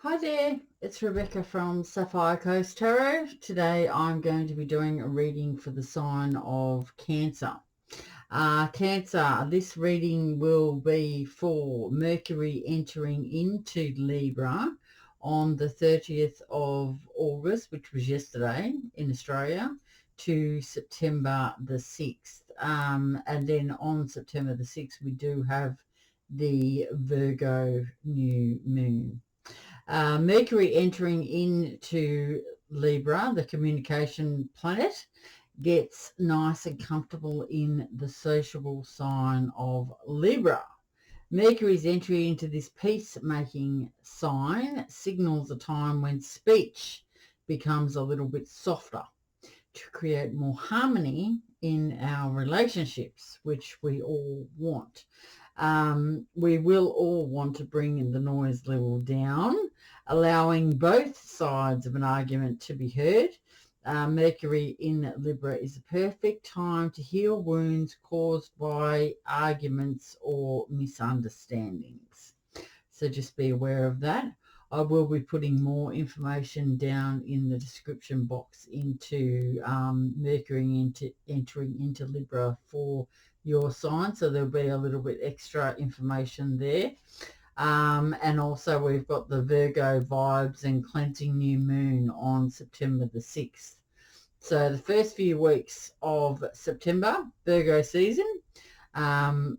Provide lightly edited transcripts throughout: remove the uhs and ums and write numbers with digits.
Hi there, it's Rebecca from Sapphire Coast Tarot. Today I'm going to be doing a reading for the sign of Cancer. Cancer, this reading will be for Mercury entering into Libra on the 30th of August, which was yesterday in Australia, to September the 6th. And then on September the 6th, we do have the Virgo new moon. Mercury entering into Libra, the communication planet, gets nice and comfortable in the sociable sign of Libra. Mercury's entry into this peacemaking sign signals a time when speech becomes a little bit softer to create more harmony in our relationships, which we all want. We will all want to bring the noise level down, allowing both sides of an argument to be heard. Mercury in Libra is a perfect time to heal wounds caused by arguments or misunderstandings. So just be aware of that. I will be putting more information down in the description box into Mercury entering into Libra for your sign, so there'll be a little bit extra information there. And also we've got the Virgo vibes and cleansing new moon on September the 6th. So the first few weeks of September, Virgo season,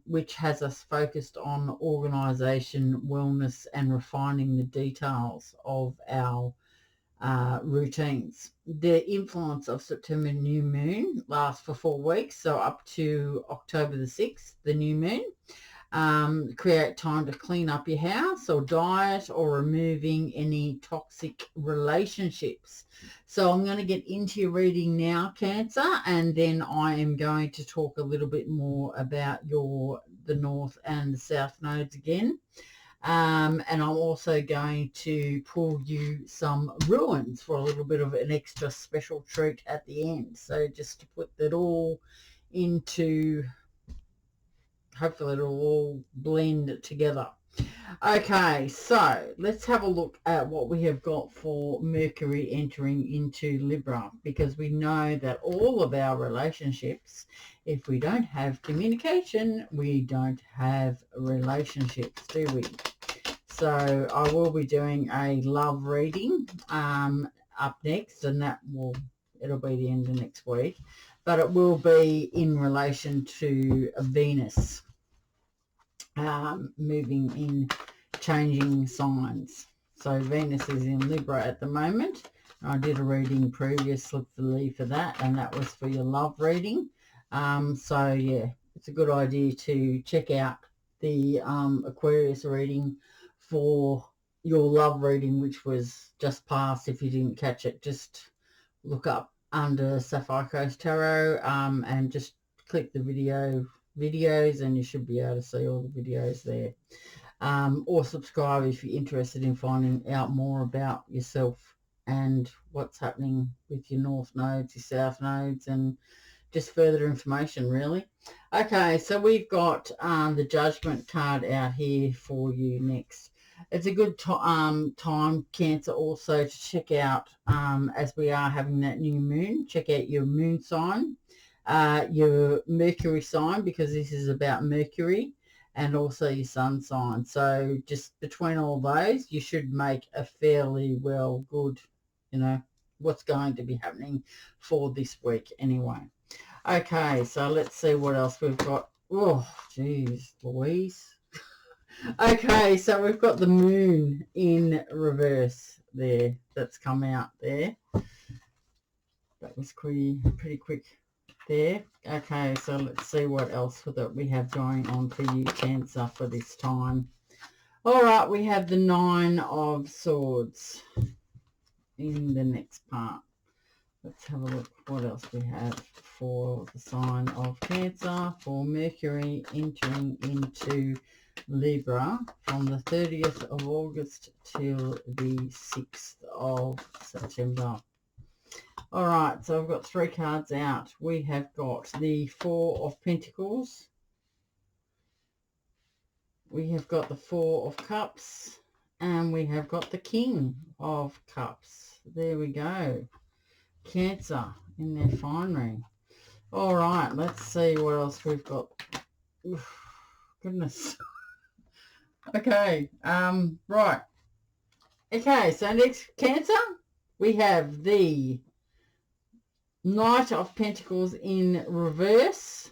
which has us focused on organisation, wellness and refining the details of our routines. The influence of September new moon lasts for 4 weeks, so up to October the 6th, the new moon. Create time to clean up your house or diet or removing any toxic relationships. So I'm going to get into your reading now, Cancer, and then I am going to talk a little bit more about the North and the South nodes again. And I'm also going to pull you some ruins for a little bit of an extra special treat at the end. So just to put that all into, hopefully it'll all blend together. Okay, so let's have a look at what we have got for Mercury entering into Libra, because we know that all of our relationships, if we don't have communication, we don't have relationships, do we? So I will be doing a love reading up next, and it'll be the end of next week, but it will be in relation to Venus moving in, changing signs. So Venus is in Libra at the moment. I did a reading previously for that, and that was for your love reading. So yeah, it's a good idea to check out the Aquarius reading for your love reading, which was just passed. If you didn't catch it, just look up under Sapphire Coast Tarot and just click the videos, and you should be able to see all the videos there. Or subscribe if you're interested in finding out more about yourself and what's happening with your North nodes, your South nodes, and just further information, really. Okay, so we've got the Judgment card out here for you next. It's a good time, Cancer, also to check out, as we are having that new moon, check out your moon sign, your Mercury sign, because this is about Mercury, and also your sun sign. So just between all those, you should make a fairly good, what's going to be happening for this week anyway. Okay, so let's see what else we've got. Oh, geez, Louise. Okay, so we've got the moon in reverse there. That's come out there. That was pretty quick there. Okay, so let's see what else that we have going on for you, Cancer, for this time. All right, we have the Nine of Swords in the next part. Let's have a look what else we have for the sign of Cancer, for Mercury entering into Libra from the 30th of August till the 6th of September. All right, so I've got 3 cards out. We have got the Four of Pentacles. We have got the Four of Cups, and we have got the King of Cups. There we go. Cancer in their finery. All right, let's see what else we've got. Oof, goodness. Okay, right. Okay, so next Cancer, we have the Knight of Pentacles in reverse.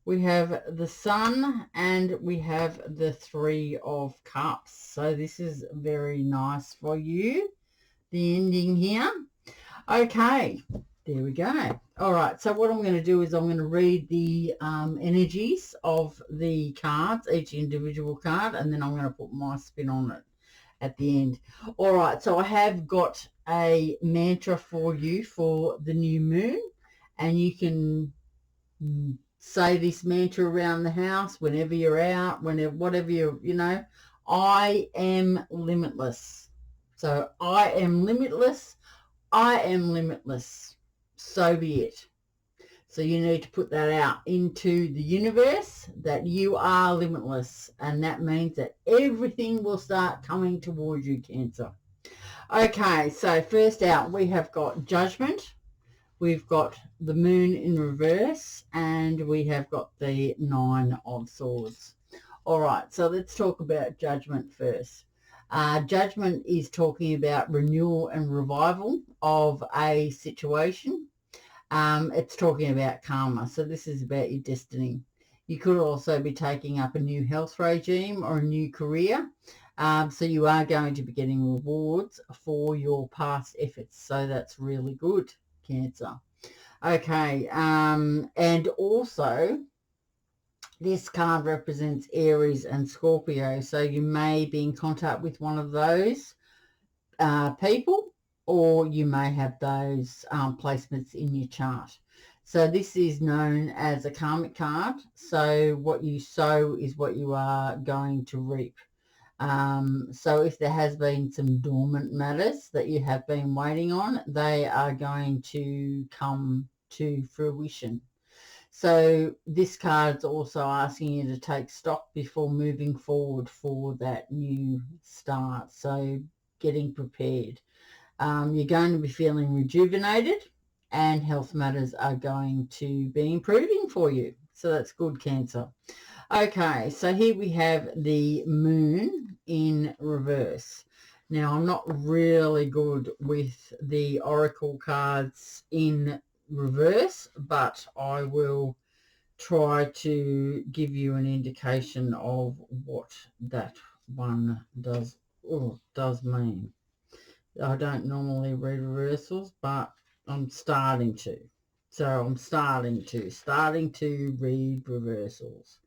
We have the Sun and we have the Three of Cups. So this is very nice for you, the ending here. Okay, there we go. All right, so what I'm going to do is I'm going to read the energies of the cards, each individual card, and then I'm going to put my spin on it at the end. All right, so I have got a mantra for you for the new moon, and you can say this mantra around the house whenever you're out, whenever, whatever you know. I am limitless. So I am limitless. I am limitless. So be it. So you need to put that out into the universe, that you are limitless. And that means that everything will start coming towards you, Cancer. Okay, so first out, we have got Judgment. We've got the Moon in reverse, and we have got the Nine of Swords. All right, so let's talk about Judgment first. Judgment is talking about renewal and revival of a situation. It's talking about karma. So this is about your destiny. You could also be taking up a new health regime or a new career. So you are going to be getting rewards for your past efforts. So that's really good, Cancer. Okay. And also this card represents Aries and Scorpio. So you may be in contact with one of those people, or you may have those placements in your chart. So this is known as a karmic card. So what you sow is what you are going to reap. So if there has been some dormant matters that you have been waiting on, they are going to come to fruition. So this card's also asking you to take stock before moving forward for that new start. So getting prepared. You're going to be feeling rejuvenated, and health matters are going to be improving for you. So that's good, Cancer. Okay, so here we have the Moon in reverse. Now, I'm not really good with the Oracle cards in reverse, but I will try to give you an indication of what that one does mean. I don't normally read reversals, but I'm starting to. So I'm starting to read reversals.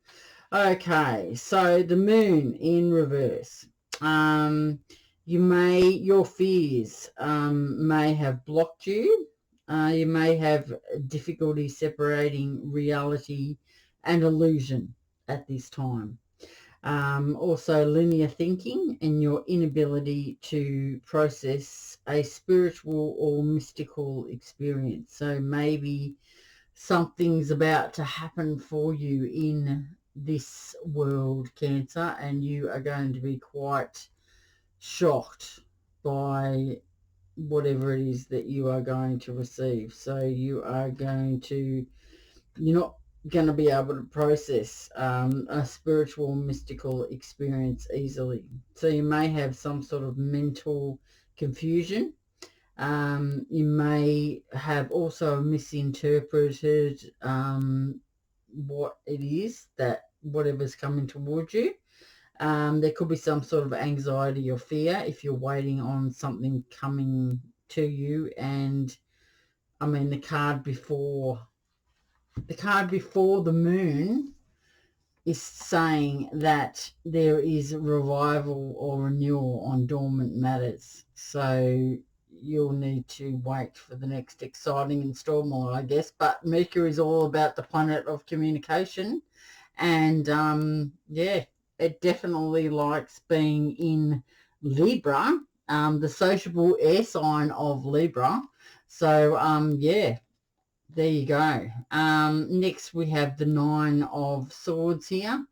Okay, so the Moon in reverse. Your fears may have blocked you. You may have difficulty separating reality and illusion at this time. Also linear thinking and your inability to process a spiritual or mystical experience. So maybe something's about to happen for you in this world, Cancer, and you are going to be quite shocked by whatever it is that you are going to receive. So you're not going to be able to process a spiritual mystical experience easily. So you may have some sort of mental confusion. You may have also misinterpreted what it is that whatever's coming towards you. There could be some sort of anxiety or fear if you're waiting on something coming to you. And I mean, the card before the Moon is saying that there is revival or renewal on dormant matters. So you'll need to wait for the next exciting installment, I guess. But Mercury is all about the planet of communication. And yeah, it definitely likes being in Libra, the sociable air sign of Libra. So yeah, there you go. Next we have the Nine of Swords here.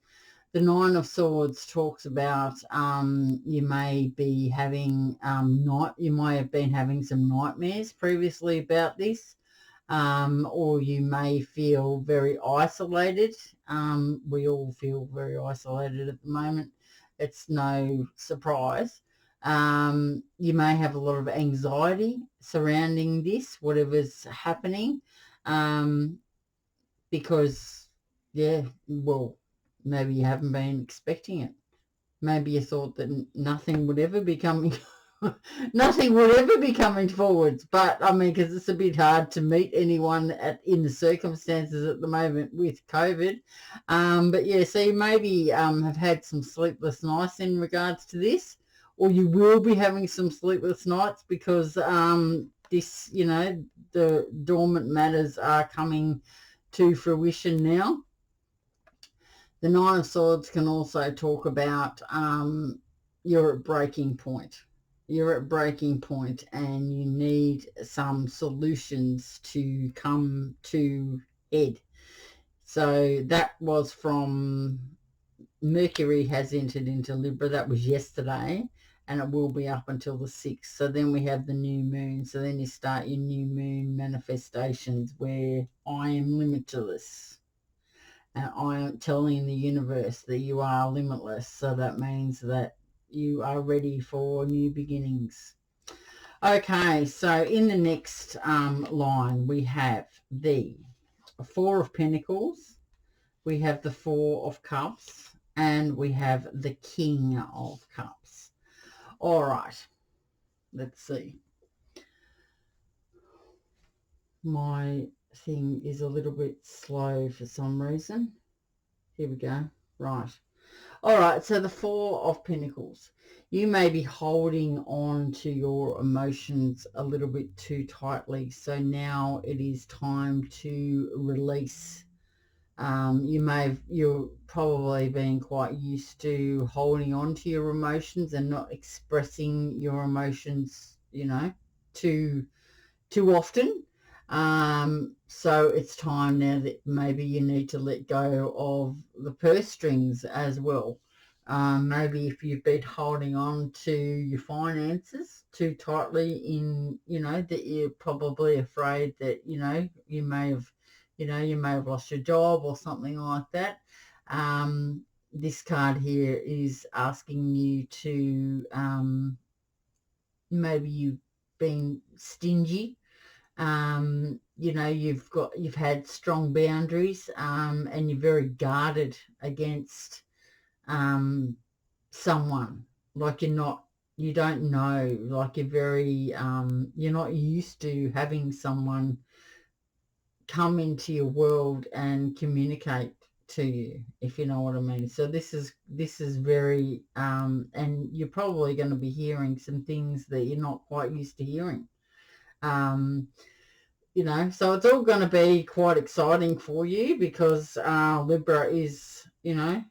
The Nine of Swords talks about you may be having you might have been having some nightmares previously about this, or you may feel very isolated. We all feel very isolated at the moment. It's no surprise. You may have a lot of anxiety surrounding this, whatever's happening, because, yeah, well, maybe you haven't been expecting it. Maybe you thought that nothing would ever be coming, nothing would ever be coming forwards. But I mean, because it's a bit hard to meet anyone in the circumstances at the moment with COVID. But yeah, so you maybe have had some sleepless nights in regards to this, or you will be having some sleepless nights because this, you know, the dormant matters are coming to fruition now. The Nine of Swords can also talk about you're at breaking point. You're at breaking point and you need some solutions to come to head. So that was from Mercury has entered into Libra. That was yesterday, and it will be up until the 6th. So then we have the new moon. So then you start your new moon manifestations where I am limitless. And I am telling the universe that you are limitless. So that means that you are ready for new beginnings. Okay, so in the next line, we have the Four of Pentacles, we have the Four of Cups, and we have the King of Cups. All right, let's see. My thing is a little bit slow for some reason. Here we go. Right. All right, so the Four of Pentacles. You may be holding on to your emotions a little bit too tightly. So now it is time to release. You're probably been quite used to holding on to your emotions and not expressing your emotions, you know, too often. So it's time now that maybe you need to let go of the purse strings as well. Maybe if you've been holding on to your finances too tightly in, you know, that you're probably afraid that, you know, you may have lost your job or something like that. This card here is asking you to, maybe you've been stingy. You know, you've had strong boundaries, and you're very guarded against someone. Like you don't know, like you're very, you're not used to having someone come into your world and communicate to you, if you know what I mean. So this is very, and you're probably going to be hearing some things that you're not quite used to hearing. You know, so it's all going to be quite exciting for you because Libra is, you know,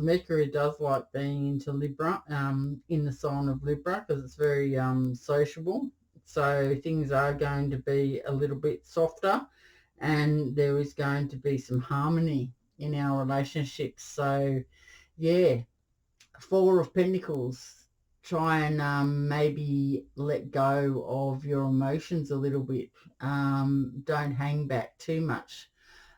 Mercury does like being into Libra, in the sign of Libra, because it's very sociable. So things are going to be a little bit softer and there is going to be some harmony in our relationships. So yeah, Four of Pentacles. Try and maybe let go of your emotions a little bit. Don't hang back too much.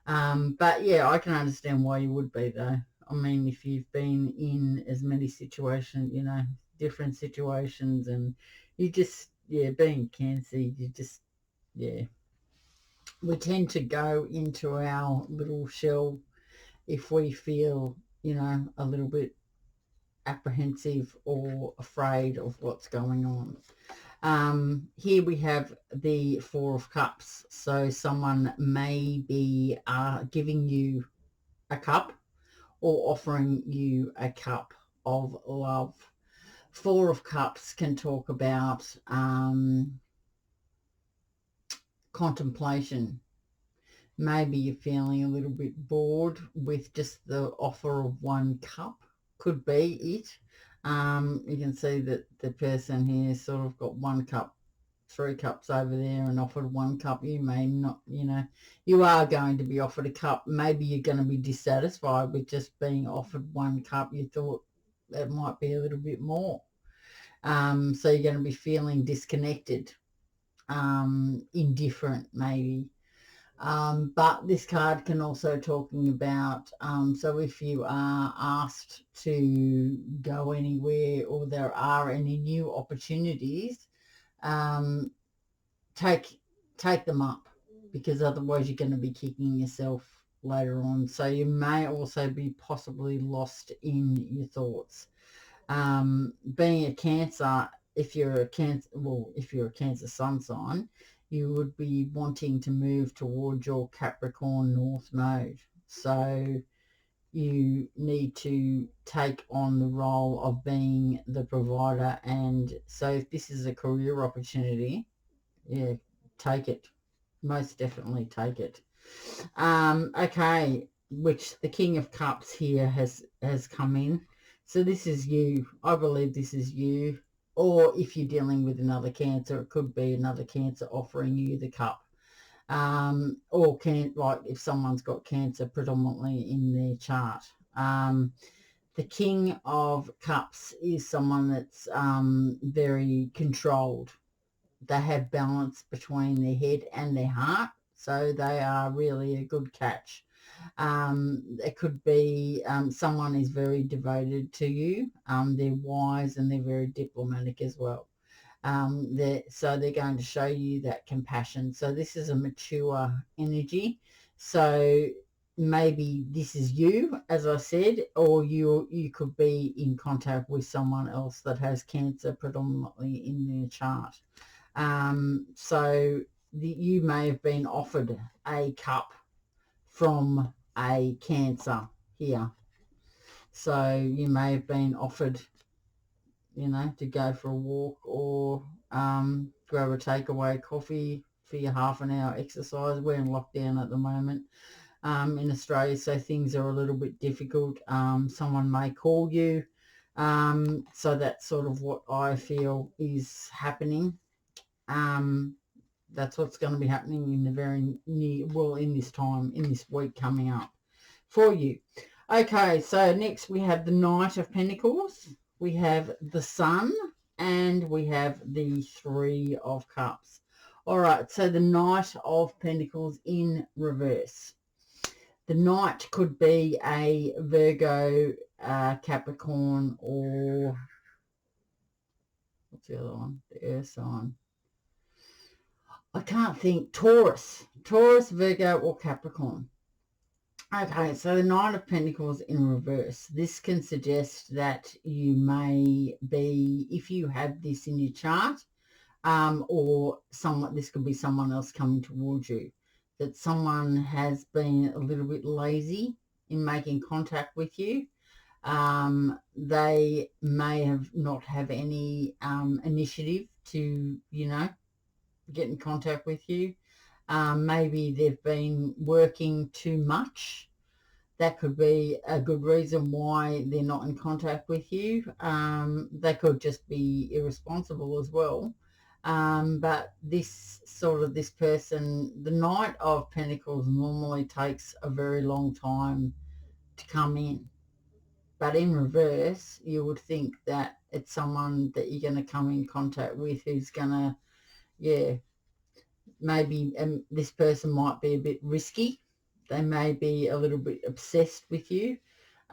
But yeah, I can understand why you would be though. I mean, if you've been in as many situations, you know, different situations, and you just, yeah, being Cancer, you just, yeah, we tend to go into our little shell if we feel, you know, a little bit apprehensive or afraid of what's going on. Here we have the Four of Cups. So someone may be giving you a cup or offering you a cup of love. Four of Cups can talk about contemplation. Maybe you're feeling a little bit bored with just the offer of one cup. Could be it. You can see that the person here sort of got one cup 3 cups over there and offered 1 cup. You may not, you are going to be offered a cup. Maybe you're going to be dissatisfied with just being offered 1 cup. You thought it might be a little bit more. So you're going to be feeling disconnected, indifferent maybe. But this card can also talking about, so if you are asked to go anywhere or there are any new opportunities, take them up, because otherwise you're going to be kicking yourself later on. So you may also be possibly lost in your thoughts. Being a Cancer, if you're a Cancer sun sign, you would be wanting to move towards your Capricorn North node. So you need to take on the role of being the provider. And so if this is a career opportunity, yeah, take it. Most definitely take it. Okay, which the King of Cups here has come in. So this is you. I believe this is you. Or if you're dealing with another Cancer, it could be another Cancer offering you the cup. Or like if someone's got Cancer predominantly in their chart. The King of Cups is someone that's very controlled. They have balance between their head and their heart, so they are really a good catch. It could be someone is very devoted to you. They're wise and they're very diplomatic as well. So they're going to show you that compassion. So this is a mature energy. So maybe this is you, as I said, or you could be in contact with someone else that has Cancer predominantly in their chart. So you may have been offered a cup from a Cancer here. So you may have been offered, to go for a walk or grab a takeaway coffee for your half an hour exercise. We're in lockdown at the moment in Australia, so things are a little bit difficult. Someone may call you. So that's sort of what I feel is happening. That's what's going to be happening in the very near, in this week coming up for you. Okay, so next we have the Knight of Pentacles, we have the Sun, and we have the 3 of Cups. All right, so the Knight of Pentacles in reverse. The Knight could be a Virgo, Capricorn, or what's the other one? The Earth sign. I can't think. Taurus, Virgo, or Capricorn. Okay, so the Knight of Pentacles in reverse. This can suggest that you may be, if you have this in your chart, or this could be someone else coming towards you, that someone has been a little bit lazy in making contact with you. They may not have any initiative to, get in contact with you. Maybe they've been working too much. That could be a good reason why they're not in contact with you. They could just be irresponsible as well. But this person, the Knight of Pentacles, normally takes a very long time to come in. But in reverse, you would think that it's someone that you're going to come in contact with who's going to, maybe this person might be a bit risky. They may be a little bit obsessed with you.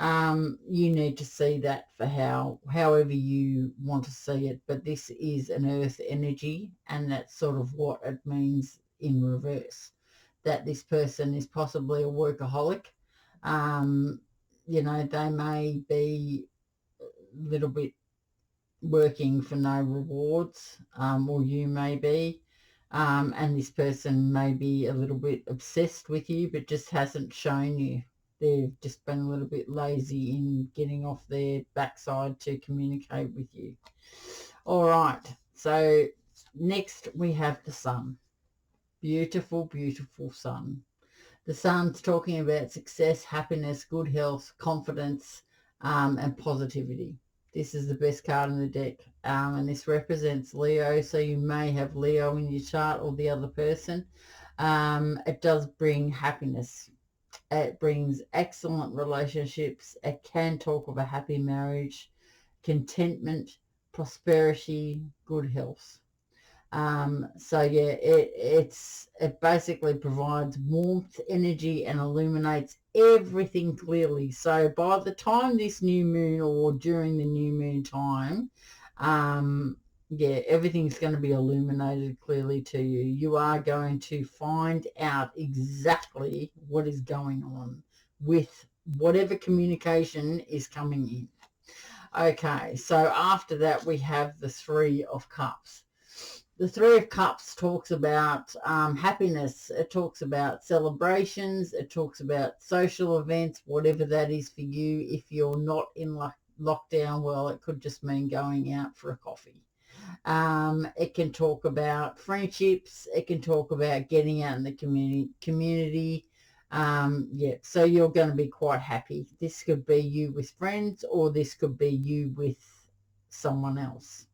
You need to see that for however you want to see it. But this is an earth energy, and that's sort of what it means in reverse, that this person is possibly a workaholic. They may be a little bit working for no rewards, or you may be. And this person may be a little bit obsessed with you, but just hasn't shown you. They've just been a little bit lazy in getting off their backside to communicate with you. All right, so next we have the Sun. Beautiful, beautiful Sun. The Sun's talking about success, happiness, good health, confidence, and positivity. This is the best card in the deck. And this represents Leo. So you may have Leo in your chart or the other person. It does bring happiness. It brings excellent relationships. It can talk of a happy marriage, contentment, prosperity, good health. So yeah, it basically provides warmth, energy, and illuminates everything clearly. So by the time this new moon or during the new moon time, yeah, everything's going to be illuminated clearly to you. You are going to find out exactly what is going on with whatever communication is coming in. Okay, so after that we have the Three of Cups. The Three of Cups talks about happiness. It talks about celebrations. It talks about social events, whatever that is for you. If you're not in lockdown, well, it could just mean going out for a coffee. It can talk about friendships. It can talk about getting out in the community. Yeah, so you're going to be quite happy. This could be you with friends, or this could be you with someone else.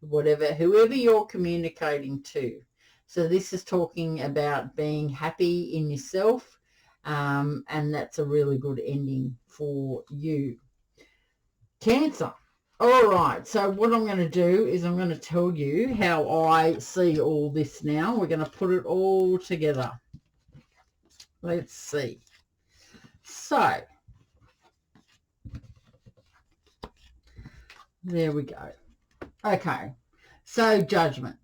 Whoever you're communicating to. So this is talking about being happy in yourself, and that's a really good ending for you. Cancer. All right, so what I'm going to do is I'm going to tell you how I see all this now. We're going to put it all together. Let's see. So, there we go. Okay, so Judgment.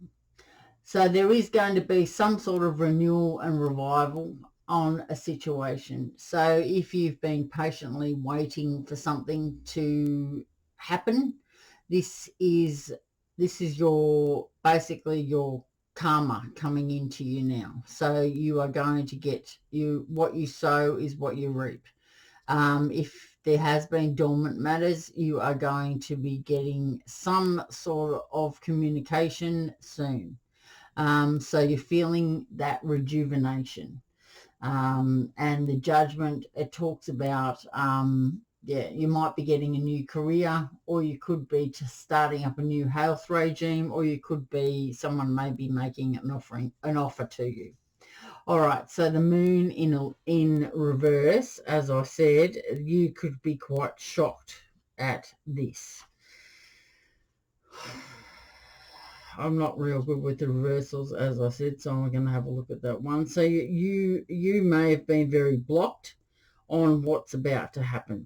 So there is going to be some sort of renewal and revival on a situation. So if you've been patiently waiting for something to happen, this is your basically your karma coming into you now. So you are going to get what you sow is what you reap. If there has been dormant matters, you are going to be getting some sort of communication soon. So you're feeling that rejuvenation. And the Judgment, it talks about, yeah, you might be getting a new career, or you could be just starting up a new health regime, or you could be someone may be making an offer to you. All right, so the moon in reverse, as I said, you could be quite shocked at this. I'm not real good with the reversals, as I said, so I'm going to have a look at that one. So you may have been very blocked on what's about to happen.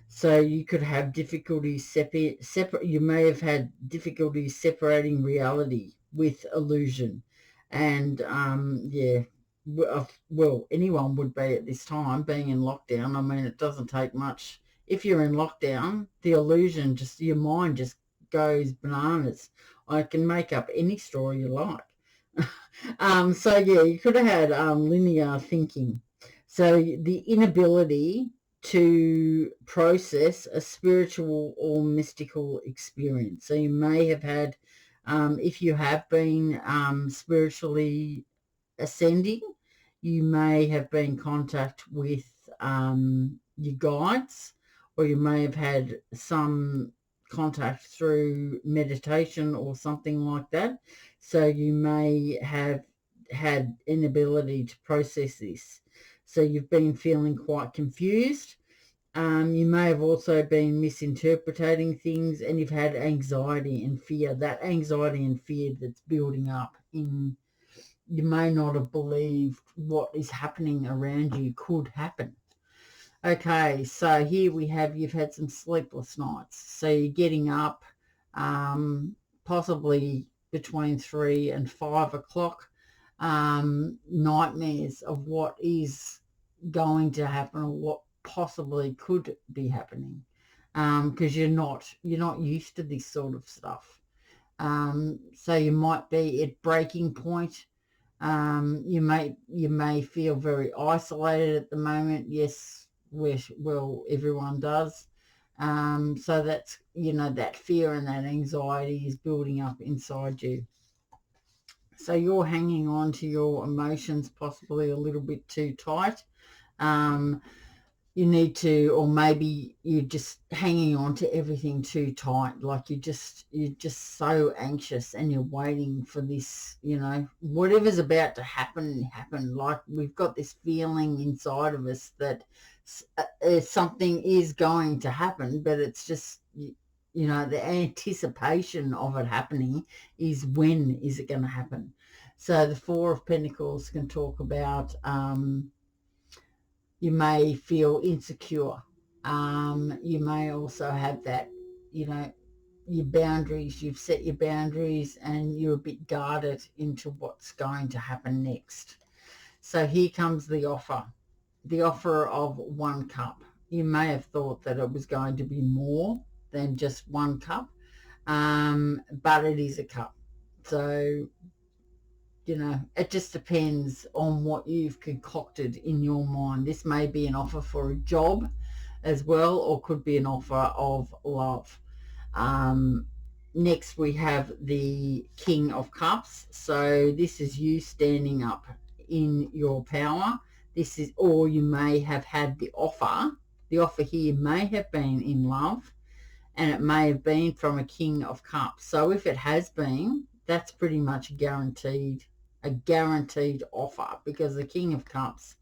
So you could have difficulties you may have had difficulties separating reality with illusion. And yeah, well, anyone would be at this time being in lockdown. I mean, it doesn't take much. If you're in lockdown, the illusion, just your mind just goes bananas. I can make up any story you like. So yeah, you could have had linear thinking. So the inability to process a spiritual or mystical experience. So you may have had, if you have been spiritually ascending, you may have been in contact with your guides, or you may have had some contact through meditation or something like that. So you may have had inability to process this. So you've been feeling quite confused. You may have also been misinterpreting things, and you've had anxiety and fear. That anxiety and fear that's building up in, you may not have believed what is happening around you could happen. Okay, so here we have, you've had some sleepless nights. So you're getting up possibly between 3 and 5 o'clock, nightmares of what is going to happen or what possibly could be happening, because you're not used to this sort of stuff. So you might be at breaking point. You may feel very isolated at the moment. Yes, well, everyone does. So that's, that fear and that anxiety is building up inside you. So you're hanging on to your emotions possibly a little bit too tight. you need to, or maybe you're just hanging on to everything too tight, like you're just so anxious and you're waiting for this, you know, whatever's about to happen. Like we've got this feeling inside of us that something is going to happen, but it's just, you know, the anticipation of it happening is, when is it going to happen? So the Four of Pentacles can talk about you may feel insecure. You may also have that, you know, your boundaries, you've set your boundaries and you're a bit guarded into what's going to happen next. So here comes the offer of 1 cup. You may have thought that it was going to be more than just 1 cup, but it is a cup. So, you know, it just depends on what you've concocted in your mind. This may be an offer for a job as well, or could be an offer of love. Next we have the King of Cups. So this is you standing up in your power. This is, or you may have had the offer. The offer here may have been in love, and it may have been from a King of Cups. So if it has been, that's pretty much a guaranteed offer, because the King of Cups,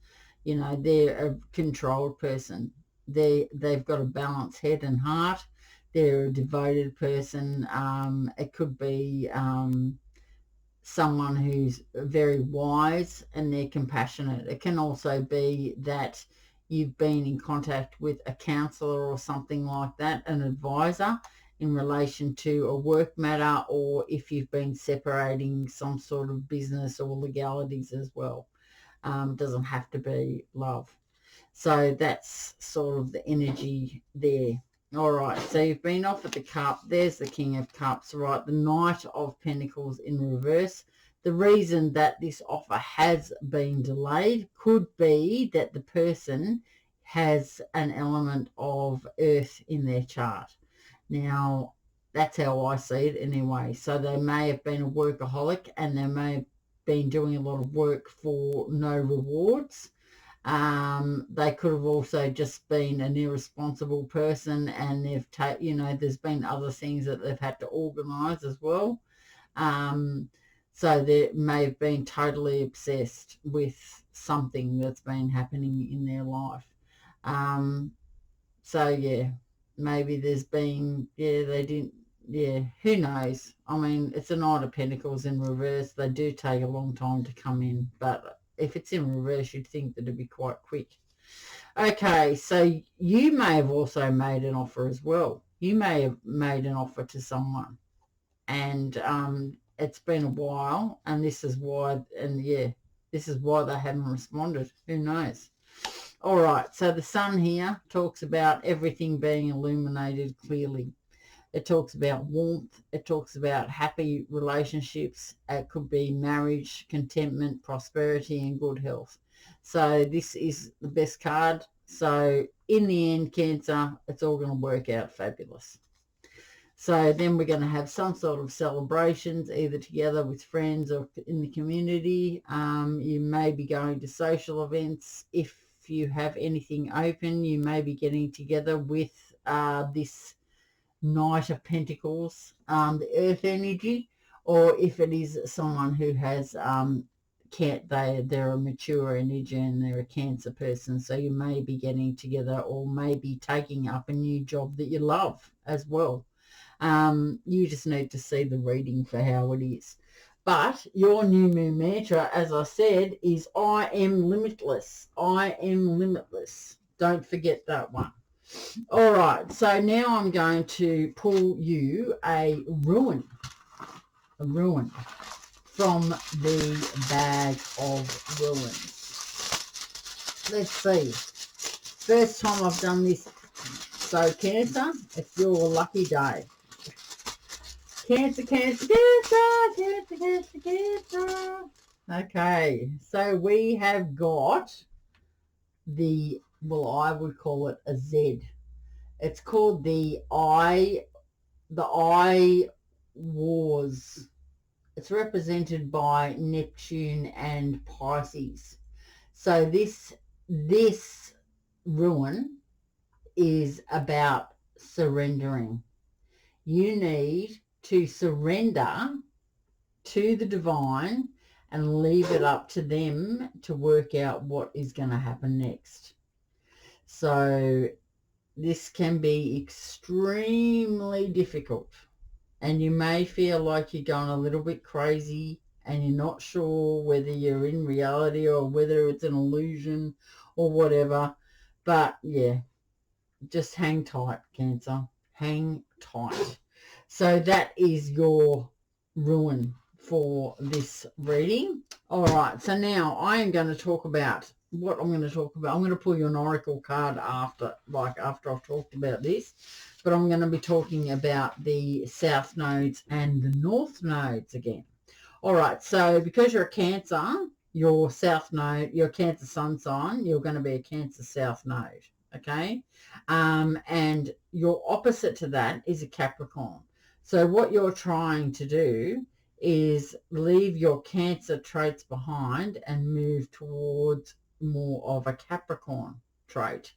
you know, they're a controlled person. They've got a balanced head and heart. They're a devoted person. It could be someone who's very wise and they're compassionate. It can also be that you've been in contact with a counselor or something like that, an advisor, in relation to a work matter, or if you've been separating some sort of business or legalities as well. Doesn't have to be love. So that's sort of the energy there. All right, so you've been offered the cup. There's the King of Cups, right? The Knight of Pentacles in reverse. The reason that this offer has been delayed could be that the person has an element of earth in their chart. Now, that's how I see it anyway. So they may have been a workaholic and they may have been doing a lot of work for no rewards. They could have also just been an irresponsible person, and they've you know, there's been other things that they've had to organise as well. So they may have been totally obsessed with something that's been happening in their life. So yeah, maybe there's been, they didn't, who knows? I mean, it's a Knight of Pentacles in reverse. They do take a long time to come in, but if it's in reverse, you'd think that it'd be quite quick. Okay, so you may have also made an offer as well. You may have made an offer to someone, and it's been a while, and this is why, this is why they haven't responded. Who knows? All right, so the Sun here talks about everything being illuminated clearly. It talks about warmth. It talks about happy relationships. It could be marriage, contentment, prosperity, and good health. So this is the best card. So in the end, Cancer, it's all going to work out fabulous. So then we're going to have some sort of celebrations, either together with friends or in the community. You may be going to social events. If you have anything open, you may be getting together with this Knight of Pentacles, the earth energy, or if it is someone who has they're a mature energy and they're a Cancer person, so you may be getting together or maybe taking up a new job that you love as well. You just need to see the reading for how it is. But your new moon mantra, as I said, is I am limitless. I am limitless. Don't forget that one. All right, so now I'm going to pull you a ruin from the bag of ruins. Let's see. First time I've done this. So Cancer, it's your lucky day. Cancer, Cancer, Cancer, Cancer, Cancer, Cancer. Okay, so we have got the, well, I would call it a Z. It's called the I Wars. It's represented by Neptune and Pisces. So this ruin is about surrendering. You need to surrender to the divine and leave it up to them to work out what is going to happen next. So this can be extremely difficult, and you may feel like you're going a little bit crazy and you're not sure whether you're in reality or whether it's an illusion or whatever. But yeah, just hang tight, Cancer. Hang tight. So that is your ruin for this reading. All right, so now I am going to talk about what I'm going to talk about. I'm going to pull you an oracle card after I've talked about this, but I'm going to be talking about the south nodes and the north nodes again. All right, so because you're a Cancer, your south node, your Cancer sun sign, you're going to be a Cancer south node, okay? And your opposite to that is a Capricorn. So what you're trying to do is leave your Cancer traits behind and move towards more of a Capricorn trait,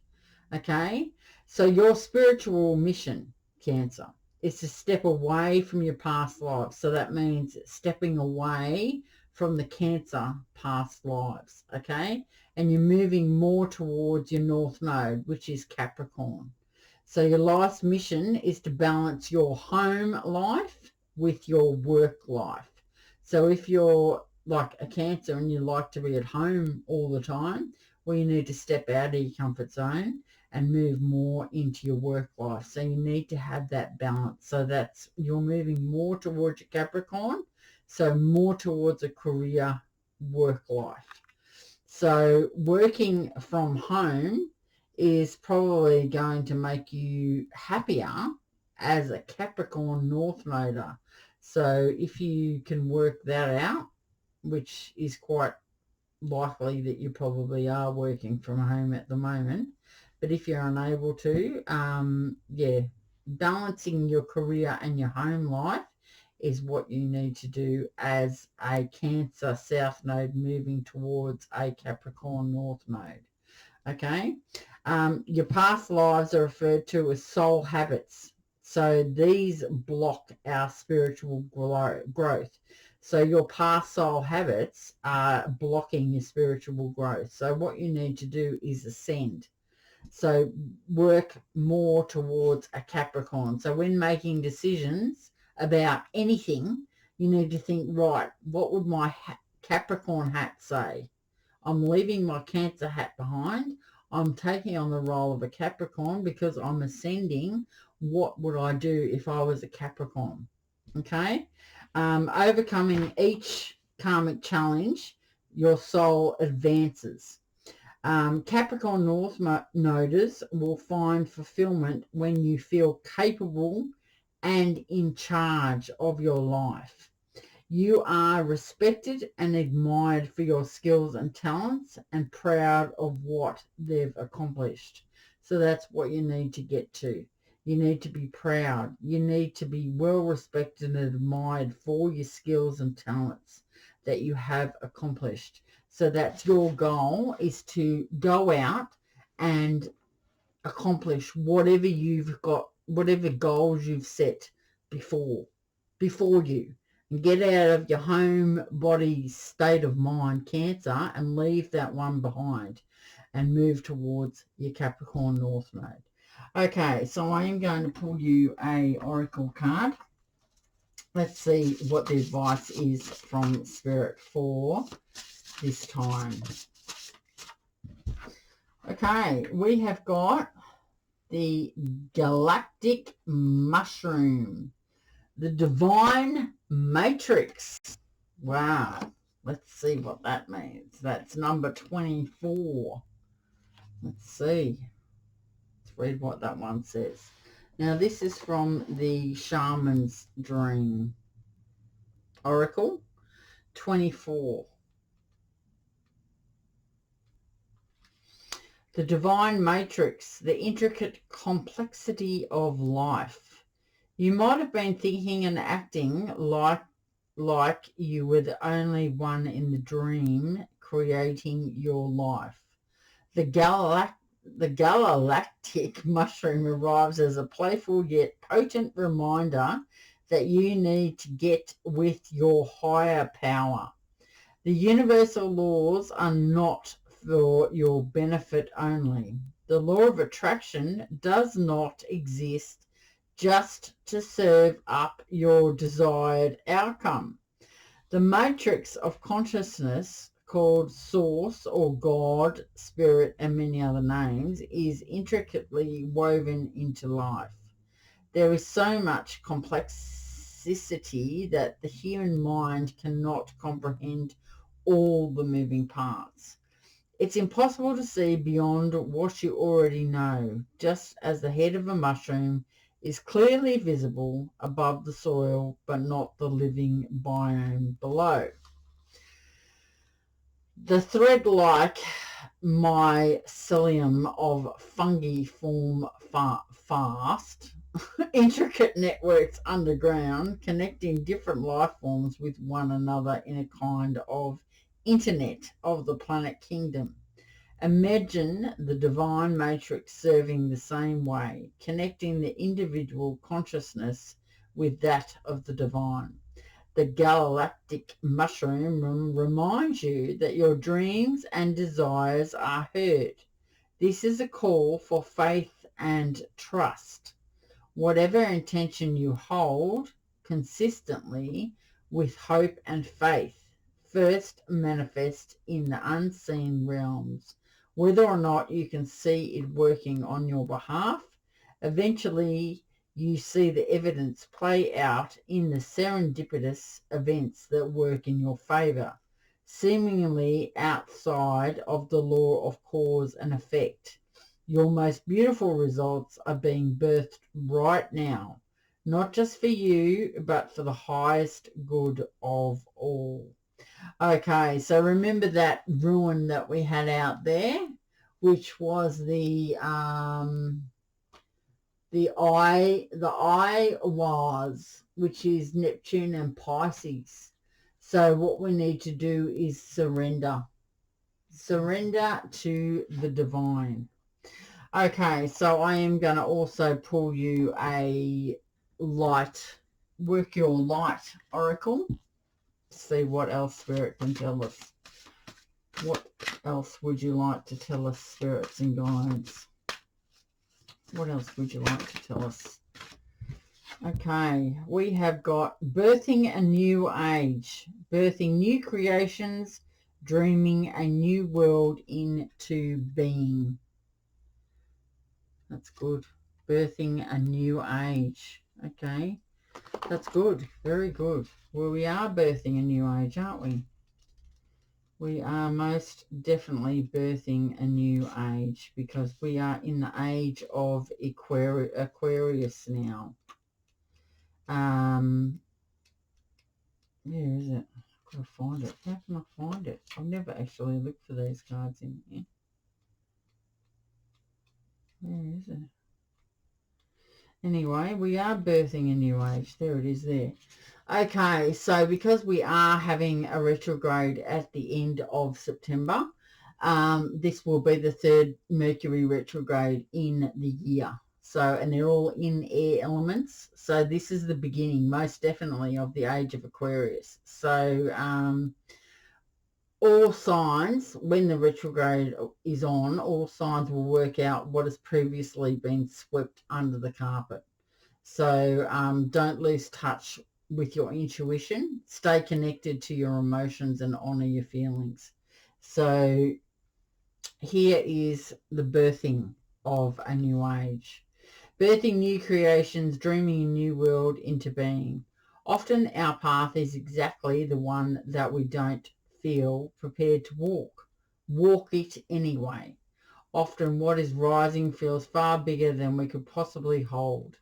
okay? So your spiritual mission, Cancer, is to step away from your past lives. So that means stepping away from the Cancer past lives, okay? And you're moving more towards your north node, which is Capricorn. So your life's mission is to balance your home life with your work life. So if you're like a Cancer and you like to be at home all the time, well, you need to step out of your comfort zone and move more into your work life. So you need to have that balance. So that's, you're moving more towards your Capricorn, so more towards a career work life. So working from home is probably going to make you happier as a Capricorn North Noder. So if you can work that out, which is quite likely that you probably are working from home at the moment, but if you're unable to, yeah, balancing your career and your home life is what you need to do as a Cancer South Node moving towards a Capricorn North Node. Okay, your past lives are referred to as soul habits. So these block our spiritual growth. So your past soul habits are blocking your spiritual growth. So what you need to do is ascend. So work more towards a Capricorn. So when making decisions about anything, you need to think, right, what would my Capricorn hat say? I'm leaving my Cancer hat behind. I'm taking on the role of a Capricorn because I'm ascending. What would I do if I was a Capricorn? Okay. Overcoming each karmic challenge, your soul advances. Capricorn North Noders will find fulfillment when you feel capable and in charge of your life. You are respected and admired for your skills and talents and proud of what they've accomplished. So that's what you need to get to. You need to be proud. You need to be well respected and admired for your skills and talents that you have accomplished. So that's your goal, is to go out and accomplish whatever you've got, whatever goals you've set before you. And get out of your home body state of mind, Cancer, and leave that one behind and move towards your Capricorn North Node. Okay, so I am going to pull you a oracle card. Let's see what the advice is from Spirit for this time. Okay, we have got the galactic mushroom, the divine matrix. Wow, let's see what that means. That's number 24. Let's see. Let's read what that one says. Now, this is from the Shaman's Dream Oracle 24. The divine matrix, the intricate complexity of life. You might have been thinking and acting like you were the only one in the dream creating your life. The the galactic mushroom arrives as a playful yet potent reminder that you need to get with your higher power. The universal laws are not for your benefit only. The law of attraction does not exist just to serve up your desired outcome. The matrix of consciousness, called Source or God, Spirit, and many other names, is intricately woven into life. There is so much complexity that the human mind cannot comprehend all the moving parts. It's impossible to see beyond what you already know, just as the head of a mushroom is clearly visible above the soil, but not the living biome below. The thread-like mycelium of fungi form fast, intricate networks underground, connecting different life forms with one another in a kind of internet of the planet kingdom. Imagine the divine matrix serving the same way, connecting the individual consciousness with that of the divine. The galactic mushroom reminds you that your dreams and desires are heard. This is a call for faith and trust. Whatever intention you hold consistently with hope and faith first manifest in the unseen realms. Whether or not you can see it working on your behalf, eventually you see the evidence play out in the serendipitous events that work in your favor, seemingly outside of the law of cause and effect. Your most beautiful results are being birthed right now, not just for you, but for the highest good of all. Okay, so remember that ruin that we had out there, which was the eye was, which is Neptune and Pisces. So what we need to do is surrender to the divine. Okay, so I am going to also pull you a work your light oracle. See what else Spirit can tell us. What else would you like to tell us, spirits and guides? What else would you like to tell us? Okay, we have got birthing a new age, birthing new creations, dreaming a new world into being. That's good. Birthing a new age. Okay, that's good. Very good. Well, we are birthing a new age, aren't we? We are most definitely birthing a new age because we are in the age of Aquarius now. Where is it? I've got to find it. How can I find it? I've never actually looked for these cards in here. Where is it? Anyway, we are birthing a new age. There it is there. Okay, so because we are having a retrograde at the end of September, this will be the third Mercury retrograde in the year. So, and they're all in air elements. So this is the beginning, most definitely, of the age of Aquarius. So all signs, when the retrograde is on, all signs will work out what has previously been swept under the carpet. So don't lose touch with your intuition. Stay connected to your emotions and honor your feelings. So here is the birthing of a new age. Birthing new creations, dreaming a new world into being. Often our path is exactly the one that we don't feel prepared to walk. Walk it anyway. Often what is rising feels far bigger than we could possibly hold.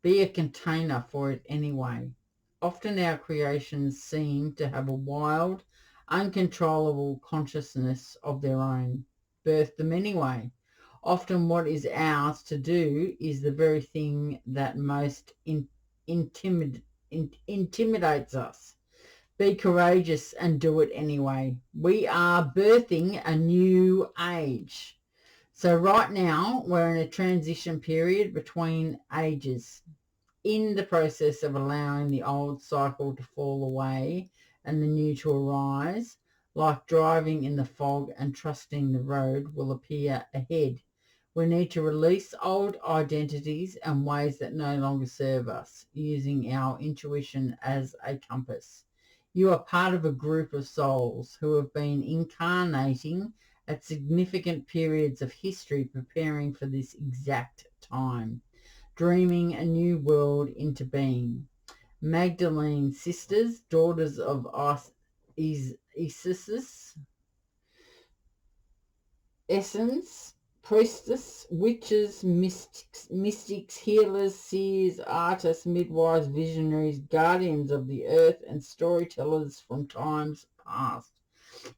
Be a container for it anyway. Often our creations seem to have a wild, uncontrollable consciousness of their own. Birth them anyway. Often what is ours to do is the very thing that most intimidates us. Be courageous and do it anyway. We are birthing a new age. So right now, we're in a transition period between ages, in the process of allowing the old cycle to fall away and the new to arise, like driving in the fog and trusting the road will appear ahead. We need to release old identities and ways that no longer serve us, using our intuition as a compass. You are part of a group of souls who have been incarnating at significant periods of history, preparing for this exact time, dreaming a new world into being. Magdalene sisters, daughters of Isis, essence, priestess, witches, mystics, healers, seers, artists, midwives, visionaries, guardians of the earth, and storytellers from times past.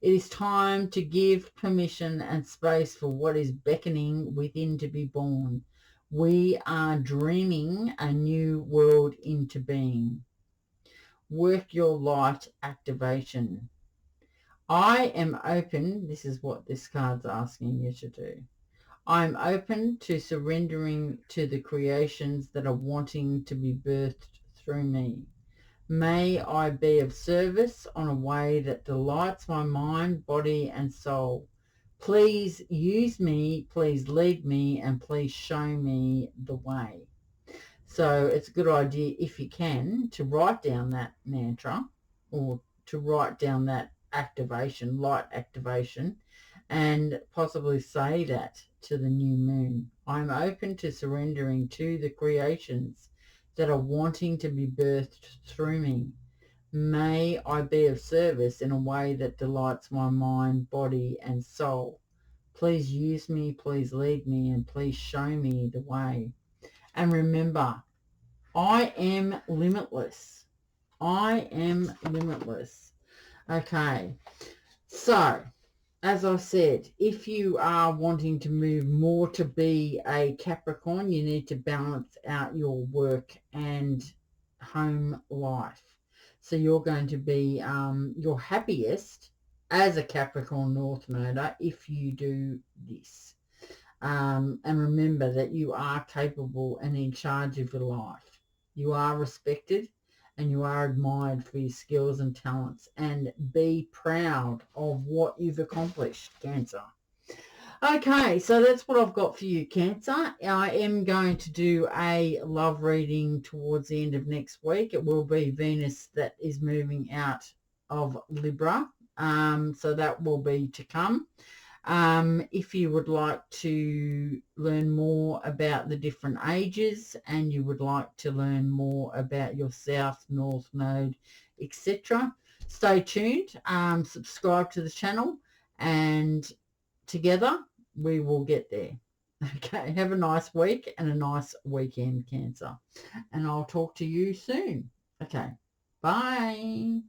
It is time to give permission and space for what is beckoning within to be born. We are dreaming a new world into being. Work your light activation. I am open. This is what this card's asking you to do. I'm open to surrendering to the creations that are wanting to be birthed through me. May I be of service on a way that delights my mind, body, and soul. Please use me, please lead me, and please show me the way. So it's a good idea, if you can, to write down that mantra, or to write down that activation, light activation, and possibly say that to the new moon. I'm open to surrendering to the creations that are wanting to be birthed through me. May I be of service in a way that delights my mind, body, and soul. Please use me, please lead me, and please show me the way. And remember, I am limitless. I am limitless. Okay, so as I said, if you are wanting to move more to be a Capricorn, you need to balance out your work and home life. So you're going to be your happiest as a Capricorn North Noder if you do this. And remember that you are capable and in charge of your life. You are respected and you are admired for your skills and talents, and be proud of what you've accomplished, Cancer. Okay, so that's what I've got for you, Cancer. I am going to do a love reading towards the end of next week. It will be Venus that is moving out of Libra, so that will be to come. If you would like to learn more about the different ages, and you would like to learn more about your South, North Node, etc., stay tuned. Subscribe to the channel, and together we will get there. Okay, have a nice week and a nice weekend, Cancer. And I'll talk to you soon. Okay, bye.